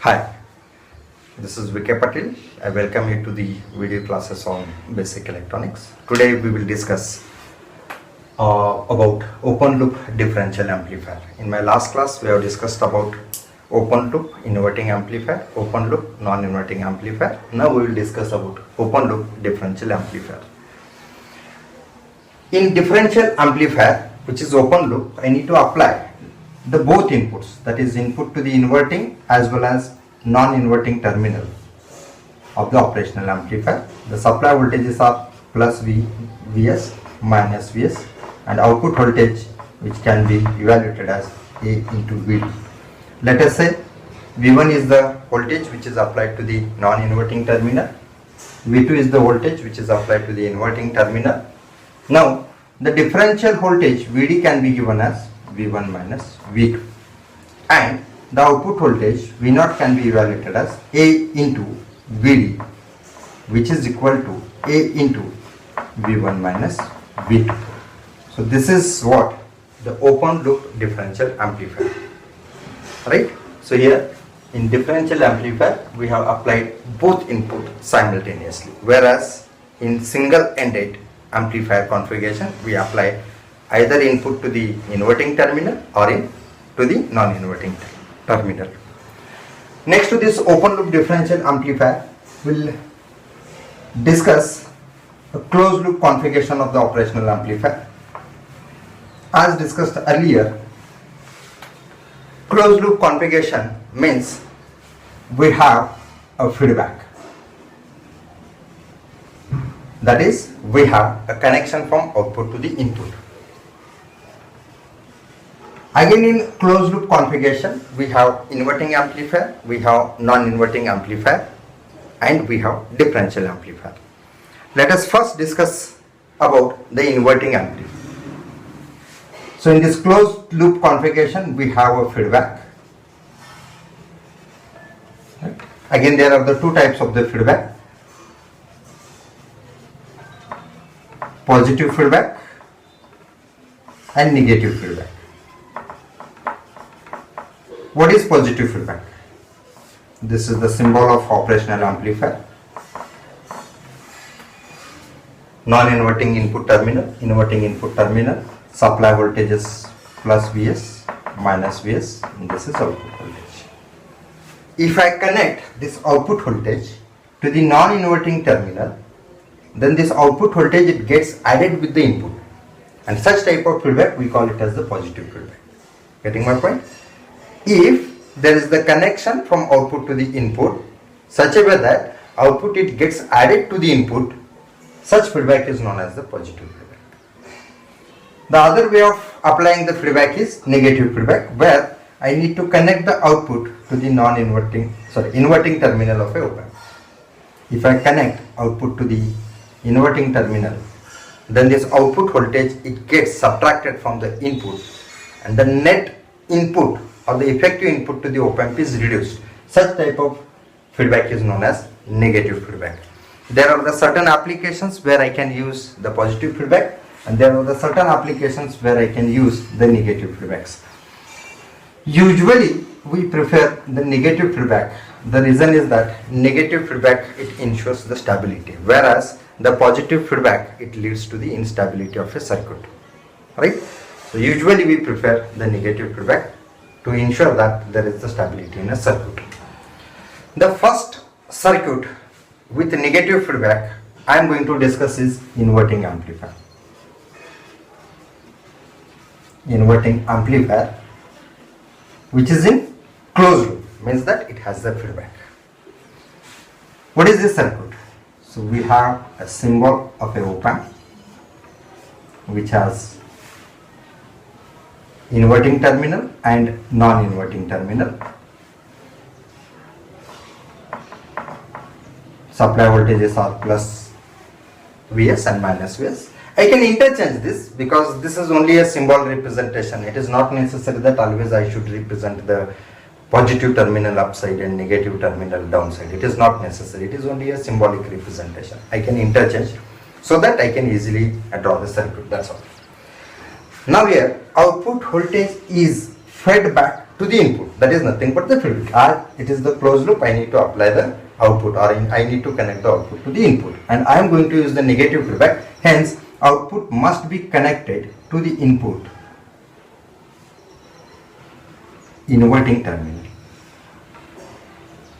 Hi, this is Vike Patil. I welcome you to the video classes on basic electronics. Today we will discuss about open loop differential amplifier. In my last class we have discussed about open loop inverting amplifier, open loop non-inverting amplifier. Now we will discuss about open loop differential amplifier. In differential amplifier, which is open loop, I need to apply the both inputs, that is input to the inverting as well as non-inverting terminal of the operational amplifier. The supply voltages are plus Vs minus Vs and output voltage which can be evaluated as A into Vd. Let us say V1 is the voltage which is applied to the non-inverting terminal, V2 is the voltage which is applied to the inverting terminal. Now the differential voltage Vd can be given as V1 minus V2 and the output voltage V0 can be evaluated as A into Vd, which is equal to A into V1 minus V2. So this is what the open loop differential amplifier, right? So here in differential amplifier we have applied both input simultaneously, whereas in single ended amplifier configuration we apply either input to the inverting terminal or to the non-inverting terminal. Next to this open loop differential amplifier, we will discuss a closed loop configuration of the operational amplifier. As discussed earlier, closed loop configuration means we have a feedback. That is, we have a connection from output to the input. Again, in closed loop configuration, we have inverting amplifier, we have non-inverting amplifier, and we have differential amplifier. Let us first discuss about the inverting amplifier. So in this closed loop configuration, we have a feedback. Right. Again, there are the two types of the feedback: positive feedback and negative feedback. What is positive feedback? This is the symbol of operational amplifier. Non-inverting input terminal, inverting input terminal, supply voltage is plus Vs minus Vs, and this is output voltage. If I connect this output voltage to the non-inverting terminal, then this output voltage it gets added with the input, and such type of feedback we call it as the positive feedback. Getting my point? If there is the connection from output to the input such a way that output it gets added to the input, such feedback is known as the positive feedback. The other way of applying the feedback is negative feedback, where I need to connect the output to the inverting terminal of a op-amp. If I connect output to the inverting terminal, then this output voltage it gets subtracted from the input, and the net input or the effective input to the op-amp is reduced. Such type of feedback is known as negative feedback. There are the certain applications where I can use the positive feedback, and there are the certain applications where I can use the negative feedbacks. Usually we prefer the negative feedback. The reason is that negative feedback it ensures the stability, whereas the positive feedback it leads to the instability of a circuit, right? So usually we prefer the negative feedback to ensure that there is the stability in a circuit. The first circuit with negative feedback I am going to discuss is inverting amplifier. Inverting amplifier, which is in closed loop, means that it has the feedback. What is this circuit? So we have a symbol of a op-amp which has inverting terminal and non-inverting terminal. Supply voltages are plus Vs and minus Vs. I can interchange this because this is only a symbol representation. It is not necessary that always I should represent the positive terminal upside and negative terminal downside. It is not necessary. It is only a symbolic representation. I can interchange so that I can easily draw the circuit. That's all. Now here output voltage is fed back to the input. That is nothing but the feedback. It is the closed loop. I need to apply the output, or I need to connect the output to the input, and I am going to use the negative feedback. Hence, output must be connected to the input inverting terminal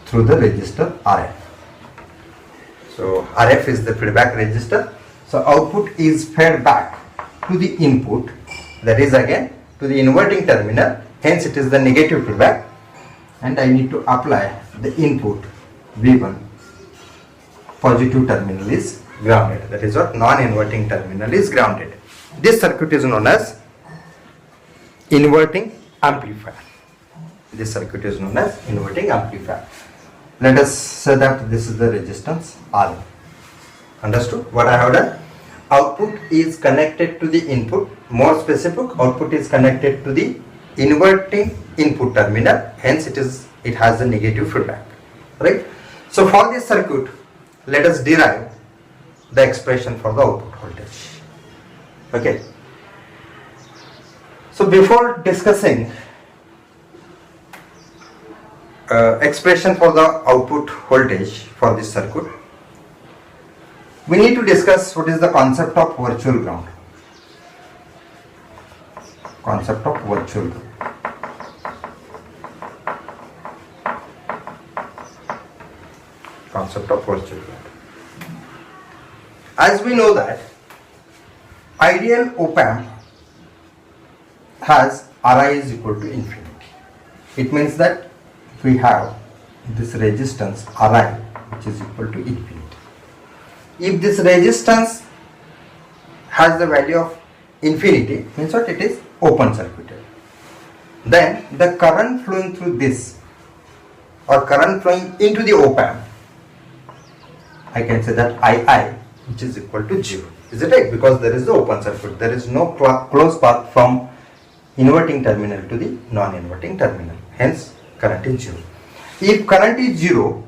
through the register RF. So RF is the feedback register. So output is fed back to the input, that is again to the inverting terminal. Hence it is the negative feedback, and I need to apply the input V1. Positive terminal is grounded. That is what non-inverting terminal is grounded. This circuit is known as inverting amplifier. This circuit is known as inverting amplifier. Let us say that this is the resistance R. Understood what I have done? Output is connected to the input. More specific, output is connected to the inverting input terminal. Hence it has the negative feedback. Right? So for this circuit, let us derive the expression for the output voltage. Okay. So before discussing expression for the output voltage for this circuit, we need to discuss what is the concept of virtual ground. Concept of virtual ground. Concept of virtual ground. As we know that ideal op-amp has Ri is equal to infinity. It means that we have this resistance Ri which is equal to infinity. If this resistance has the value of infinity, means what? It is open circuited. Then the current flowing through this, or current flowing into the op-amp, I can say that II which is equal to 0. Is it right? Because there is the open circuit. There is no closed path from inverting terminal to the non-inverting terminal. Hence current is 0. If current is 0,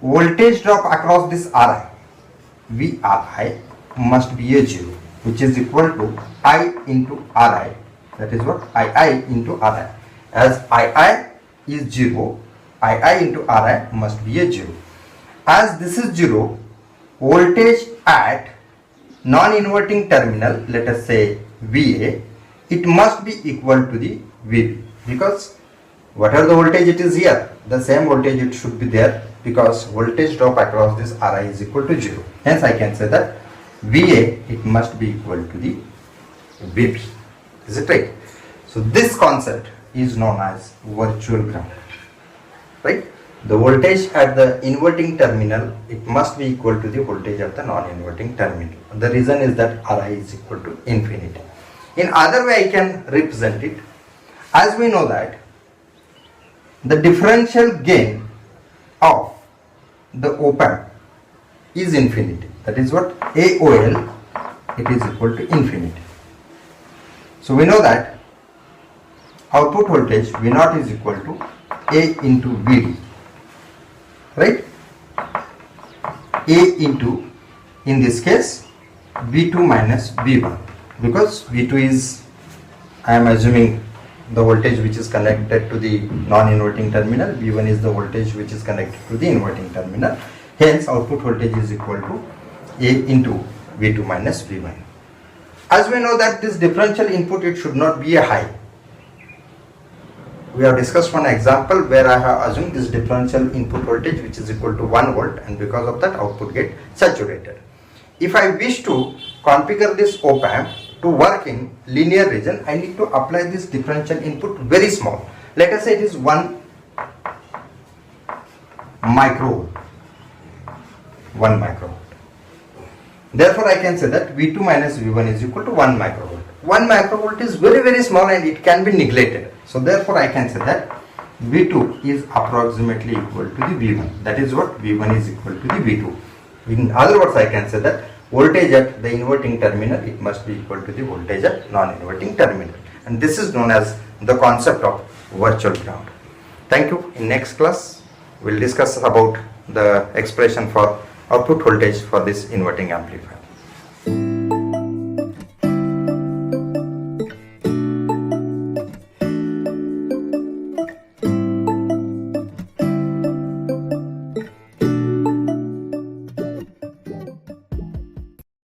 voltage drop across this Ri, VRI, must be a 0, which is equal to I into Ri. That is what? II into Ri. As II is 0, II into Ri must be a 0. As this is 0, voltage at non-inverting terminal, let us say VA, it must be equal to the VB, because whatever the voltage it is here, the same voltage it should be there, because voltage drop across this Ri is equal to 0. Hence I can say that VA, it must be equal to the VB. Is it right? So this concept is known as virtual ground. Right? The voltage at the inverting terminal, it must be equal to the voltage at the non-inverting terminal. The reason is that Ri is equal to infinity. In other way I can represent it. As we know that the differential gain of the op-amp is infinity. That is what? AOL, it is equal to infinity. So we know that output voltage V0 is equal to A into VD. Right? A into, in this case, V2 minus V1, because V2 is, I am assuming, the voltage which is connected to the non-inverting terminal, V1 is the voltage which is connected to the inverting terminal. Hence output voltage is equal to A into V2 minus V1. As we know that this differential input, it should not be a high. We have discussed one example where I have assumed this differential input voltage which is equal to 1 volt, and because of that output get saturated. If I wish to configure this op-amp to work in linear region, I need to apply this differential input very small. Let us say it is 1 microvolt. 1 microvolt. Therefore I can say that V2 minus V1 is equal to 1 microvolt. 1 microvolt is very small and it can be neglected. So therefore I can say that V2 is approximately equal to the V1. That is what? V1 is equal to the V2. In other words, I can say that voltage at the inverting terminal, it must be equal to the voltage at non-inverting terminal. And this is known as the concept of virtual ground. Thank you. In next class, we'll discuss about the expression for output voltage for this inverting amplifier.